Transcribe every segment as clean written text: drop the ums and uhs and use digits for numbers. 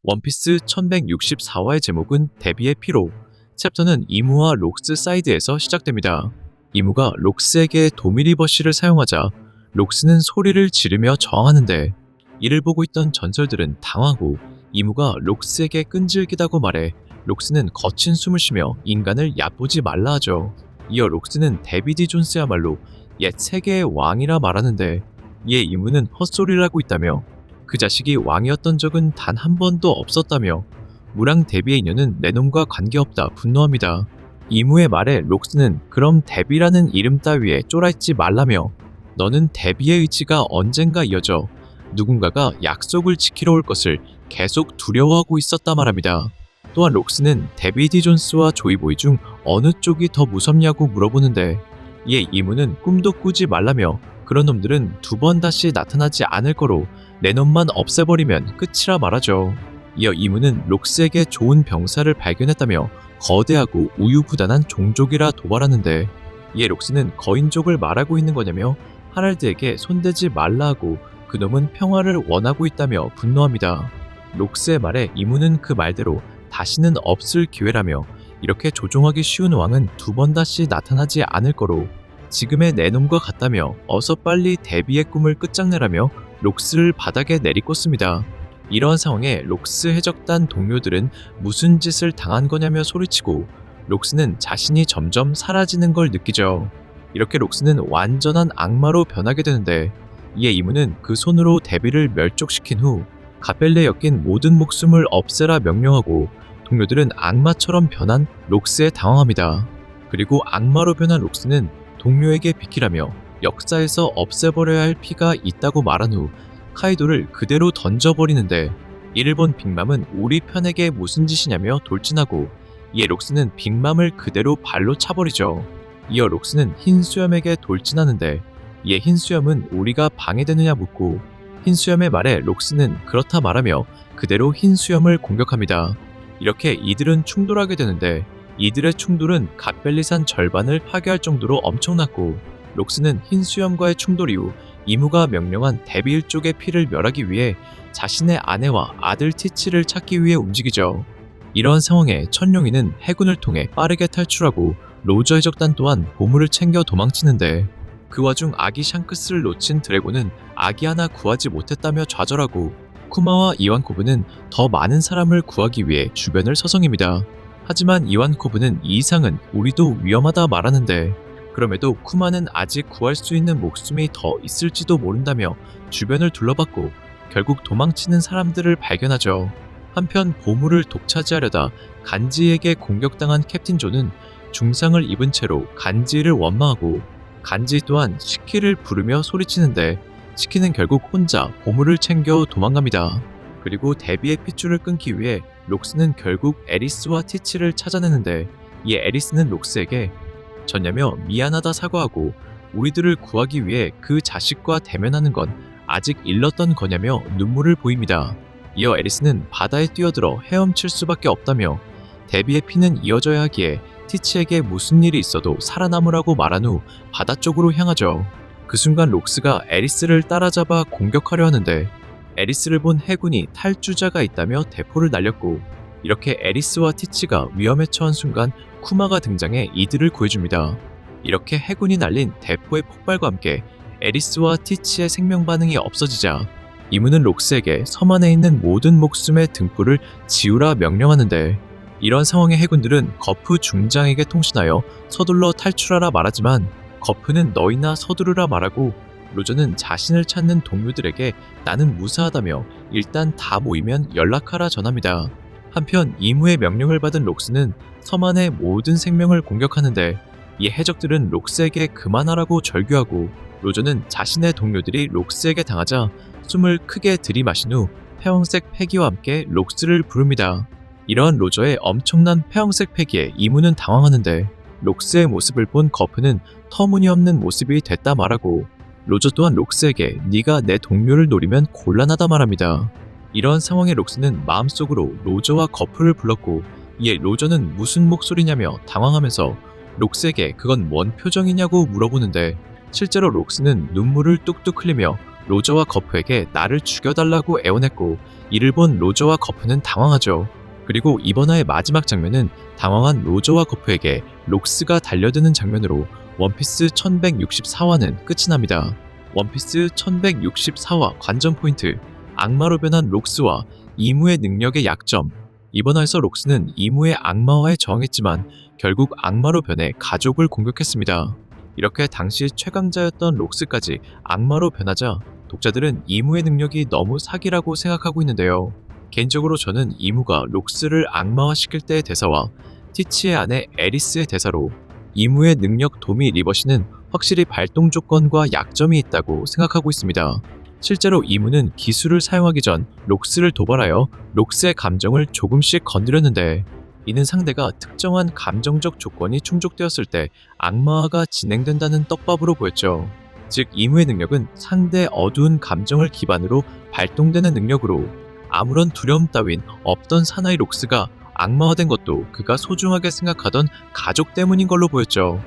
원피스 1164화의 제목은 데비의 피로. 챕터는 이무와 록스 사이드에서 시작됩니다. 이무가 록스에게 도미리버시를 사용하자 록스는 소리를 지르며 저항하는데, 이를 보고 있던 전설들은 당하고 이무가 록스에게 끈질기다고 말해 록스는 거친 숨을 쉬며 인간을 얕보지 말라 하죠. 이어 록스는 데비디 존스야말로 옛 세계의 왕이라 말하는데, 이에 이무는 헛소리를 하고 있다며 그 자식이 왕이었던 적은 단 한 번도 없었다며 무랑 데비의 인연은 내 놈과 관계없다 분노합니다. 이무의 말에 록스는 그럼 데비라는 이름 따위에 쫄아있지 말라며 너는 데비의 의지가 언젠가 이어져 누군가가 약속을 지키러 올 것을 계속 두려워하고 있었다 말합니다. 또한 록스는 데비디 존스와 조이보이 중 어느 쪽이 더 무섭냐고 물어보는데, 이에 이무는 꿈도 꾸지 말라며 그런 놈들은 두 번 다시 나타나지 않을 거로 내 놈만 없애버리면 끝이라 말하죠. 이어 이무는 록스에게 좋은 병사를 발견했다며 거대하고 우유부단한 종족이라 도발하는데, 이에 록스는 거인족을 말하고 있는 거냐며 하랄드에게 손대지 말라 하고 그놈은 평화를 원하고 있다며 분노합니다. 록스의 말에 이무는 그 말대로 다시는 없을 기회라며 이렇게 조종하기 쉬운 왕은 두 번 다시 나타나지 않을 거로 지금의 내 놈과 같다며 어서 빨리 데비의 꿈을 끝장내라며 록스를 바닥에 내리꽂습니다. 이러한 상황에 록스 해적단 동료들은 무슨 짓을 당한 거냐며 소리치고 록스는 자신이 점점 사라지는 걸 느끼죠. 이렇게 록스는 완전한 악마로 변하게 되는데, 이에 이무는 그 손으로 데비를 멸족시킨 후 가벨레에 엮인 모든 목숨을 없애라 명령하고 동료들은 악마처럼 변한 록스에 당황합니다. 그리고 악마로 변한 록스는 동료에게 비키라며 역사에서 없애버려야 할 피가 있다고 말한 후 카이도를 그대로 던져버리는데, 이를 본 빅맘은 우리 편에게 무슨 짓이냐며 돌진하고, 이에 록스는 빅맘을 그대로 발로 차버리죠. 이어 록스는 흰수염에게 돌진하는데, 이에 흰수염은 우리가 방해되느냐 묻고 흰수염의 말에 록스는 그렇다 말하며 그대로 흰수염을 공격합니다. 이렇게 이들은 충돌하게 되는데, 이들의 충돌은 갓벨리산 절반을 파괴할 정도로 엄청났고, 록스는 흰수염과의 충돌 이후 이무가 명령한 데비 일족의 피를 멸하기 위해 자신의 아내와 아들 티치를 찾기 위해 움직이죠. 이러한 상황에 천룡이는 해군을 통해 빠르게 탈출하고 로저 해적단 또한 보물을 챙겨 도망치는데, 그 와중 아기 샹크스를 놓친 드래곤은 아기 하나 구하지 못했다며 좌절하고 쿠마와 이완코브는 더 많은 사람을 구하기 위해 주변을 서성입니다. 하지만 이완코브는 이 이상은 우리도 위험하다 말하는데, 그럼에도 쿠마는 아직 구할 수 있는 목숨이 더 있을지도 모른다며 주변을 둘러봤고 결국 도망치는 사람들을 발견하죠. 한편 보물을 독차지하려다 간지에게 공격당한 캡틴 존은 중상을 입은 채로 간지를 원망하고, 간지 또한 시키를 부르며 소리치는데 시키는 결국 혼자 보물을 챙겨 도망갑니다. 그리고 데비의 핏줄을 끊기 위해 록스는 결국 에리스와 티치를 찾아내는데, 이 에리스는 록스에게 졌냐며 미안하다 사과하고 우리들을 구하기 위해 그 자식과 대면하는 건 아직 일렀던 거냐며 눈물을 보입니다. 이어 에리스는 바다에 뛰어들어 헤엄칠 수밖에 없다며 데비의 피는 이어져야 하기에 티치에게 무슨 일이 있어도 살아남으라고 말한 후 바다 쪽으로 향하죠. 그 순간 록스가 에리스를 따라잡아 공격하려 하는데, 에리스를 본 해군이 탈주자가 있다며 대포를 날렸고, 이렇게 에리스와 티치가 위험에 처한 순간 쿠마가 등장해 이들을 구해줍니다. 이렇게 해군이 날린 대포의 폭발과 함께 에리스와 티치의 생명 반응이 없어지자 이무는 록스에게 섬 안에 있는 모든 목숨의 등불을 지우라 명령하는데, 이런 상황에 해군들은 거프 중장에게 통신하여 서둘러 탈출하라 말하지만 거프는 너희나 서두르라 말하고, 로저는 자신을 찾는 동료들에게 나는 무사하다며 일단 다 모이면 연락하라 전합니다. 한편 이무의 명령을 받은 록스는 섬 안의 모든 생명을 공격하는데, 이 해적들은 록스에게 그만하라고 절규하고, 로저는 자신의 동료들이 록스에게 당하자 숨을 크게 들이마신 후 폐왕색 패기와 함께 록스를 부릅니다. 이러한 로저의 엄청난 폐왕색 패기에 이무는 당황하는데, 록스의 모습을 본 거프는 터무니없는 모습이 됐다 말하고, 로저 또한 록스에게 네가 내 동료를 노리면 곤란하다 말합니다. 이러한 상황에 록스는 마음속으로 로저와 거프를 불렀고, 이에 로저는 무슨 목소리냐며 당황하면서 록스에게 그건 뭔 표정이냐고 물어보는데, 실제로 록스는 눈물을 뚝뚝 흘리며 로저와 거프에게 나를 죽여달라고 애원했고 이를 본 로저와 거프는 당황하죠. 그리고 이번 화의 마지막 장면은 당황한 로저와 거프에게 록스가 달려드는 장면으로 원피스 1164화는 끝이 납니다. 원피스 1164화 관전 포인트, 악마로 변한 록스와 이무의 능력의 약점. 이번 화에서 록스는 이무의 악마화에 저항했지만 결국 악마로 변해 가족을 공격했습니다. 이렇게 당시 최강자였던 록스까지 악마로 변하자 독자들은 이무의 능력이 너무 사기라고 생각하고 있는데요. 개인적으로 저는 이무가 록스를 악마화시킬 때의 대사와 티치의 아내 에리스의 대사로 이무의 능력 도미 리버시는 확실히 발동 조건과 약점이 있다고 생각하고 있습니다. 실제로 이무는 기술을 사용하기 전 록스를 도발하여 록스의 감정을 조금씩 건드렸는데 이는 상대가 특정한 감정적 조건이 충족되었을 때 악마화가 진행된다는 떡밥으로 보였죠. 즉 이무의 능력은 상대의 어두운 감정을 기반으로 발동되는 능력으로 아무런 두려움 따윈 없던 사나이 록스가 악마화된 것도 그가 소중하게 생각하던 가족 때문인 걸로 보였죠.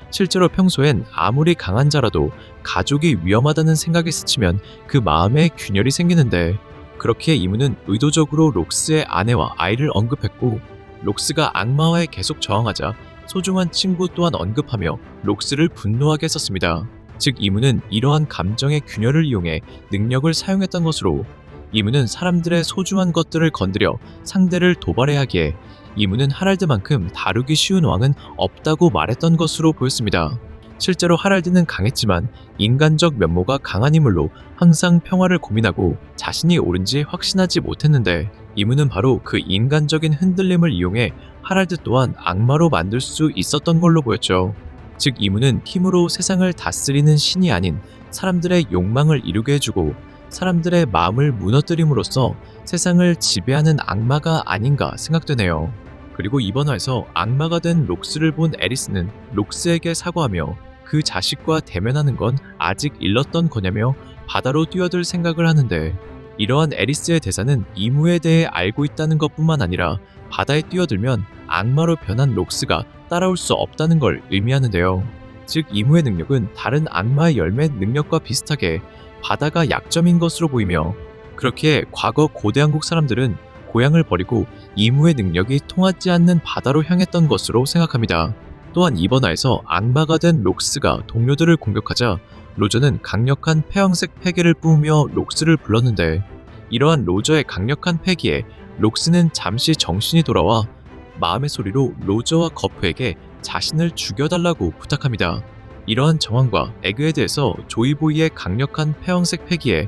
실제로 평소엔 아무리 강한 자라도 가족이 위험하다는 생각이 스치면 그 마음에 균열이 생기는데 그렇기에 이무는 의도적으로 록스의 아내와 아이를 언급했고 록스가 악마화에 계속 저항하자 소중한 친구 또한 언급하며 록스를 분노하게 했었습니다. 즉 이무는 이러한 감정의 균열을 이용해 능력을 사용했던 것으로 이무는 사람들의 소중한 것들을 건드려 상대를 도발해야 하기에 이무는 하랄드만큼 다루기 쉬운 왕은 없다고 말했던 것으로 보였습니다. 실제로 하랄드는 강했지만 인간적 면모가 강한 인물로 항상 평화를 고민하고 자신이 옳은지 확신하지 못했는데 이무는 바로 그 인간적인 흔들림을 이용해 하랄드 또한 악마로 만들 수 있었던 걸로 보였죠. 즉 이무는 힘으로 세상을 다스리는 신이 아닌 사람들의 욕망을 이루게 해주고 사람들의 마음을 무너뜨림으로써 세상을 지배하는 악마가 아닌가 생각되네요. 그리고 이번 화에서 악마가 된 록스를 본 에리스는 록스에게 사과하며 그 자식과 대면하는 건 아직 일렀던 거냐며 바다로 뛰어들 생각을 하는데 이러한 에리스의 대사는 이무에 대해 알고 있다는 것뿐만 아니라 바다에 뛰어들면 악마로 변한 록스가 따라올 수 없다는 걸 의미하는데요. 즉 이무의 능력은 다른 악마의 열매 능력과 비슷하게 바다가 약점인 것으로 보이며 그렇기에 과거 고대 한국 사람들은 고향을 버리고 이무의 능력이 통하지 않는 바다로 향했던 것으로 생각합니다. 또한 이번 화에서 악마가 된 록스가 동료들을 공격하자 로저는 강력한 폐왕색 패기를 뿜으며 록스를 불렀는데 이러한 로저의 강력한 패기에 록스는 잠시 정신이 돌아와 마음의 소리로 로저와 거프에게 자신을 죽여달라고 부탁합니다. 이러한 정황과 에그에 대해서 조이보이의 강력한 폐왕색 패기에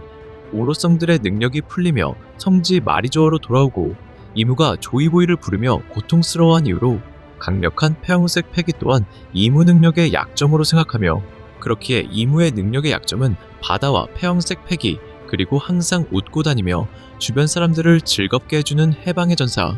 오로성들의 능력이 풀리며 성지 마리조어로 돌아오고 이무가 조이보이를 부르며 고통스러워한 이유로 강력한 폐왕색 패기 또한 이무 능력의 약점으로 생각하며 그렇기에 이무의 능력의 약점은 바다와 폐왕색 패기 그리고 항상 웃고 다니며 주변 사람들을 즐겁게 해주는 해방의 전사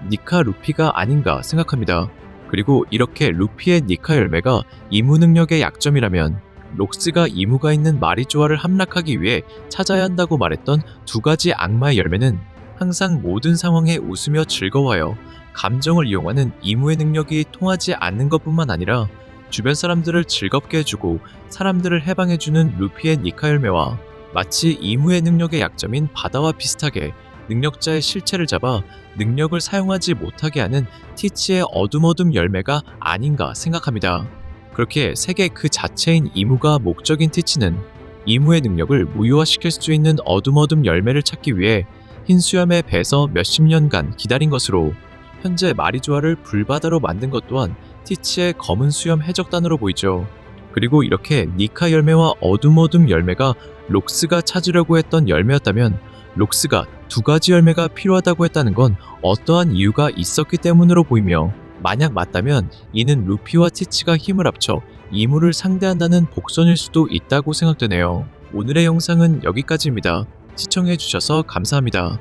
니카 루피가 아닌가 생각합니다. 그리고 이렇게 루피의 니카 열매가 이무 능력의 약점이라면 록스가 이무가 있는 마리조아를 함락하기 위해 찾아야 한다고 말했던 두 가지 악마의 열매는 항상 모든 상황에 웃으며 즐거워하여 감정을 이용하는 이무의 능력이 통하지 않는 것뿐만 아니라 주변 사람들을 즐겁게 해주고 사람들을 해방해주는 루피의 니카 열매와 마치 이무의 능력의 약점인 바다와 비슷하게 능력자의 실체를 잡아 능력을 사용하지 못하게 하는 티치의 어둠 열매가 아닌가 생각합니다. 그렇게 세계 그 자체인 이무가 목적인 티치는 이무의 능력을 무효화시킬 수 있는 어둠 열매를 찾기 위해 흰 수염의 배에서 몇십 년간 기다린 것으로 현재 마리조아를 불바다로 만든 것 또한 티치의 검은 수염 해적단으로 보이죠. 그리고 이렇게 니카 열매와 어둠 열매가 록스가 찾으려고 했던 열매였다면 록스가 두 가지 열매가 필요하다고 했다는 건 어떠한 이유가 있었기 때문으로 보이며 만약 맞다면 이는 루피와 티치가 힘을 합쳐 이무를 상대한다는 복선일 수도 있다고 생각되네요. 오늘의 영상은 여기까지입니다. 시청해주셔서 감사합니다.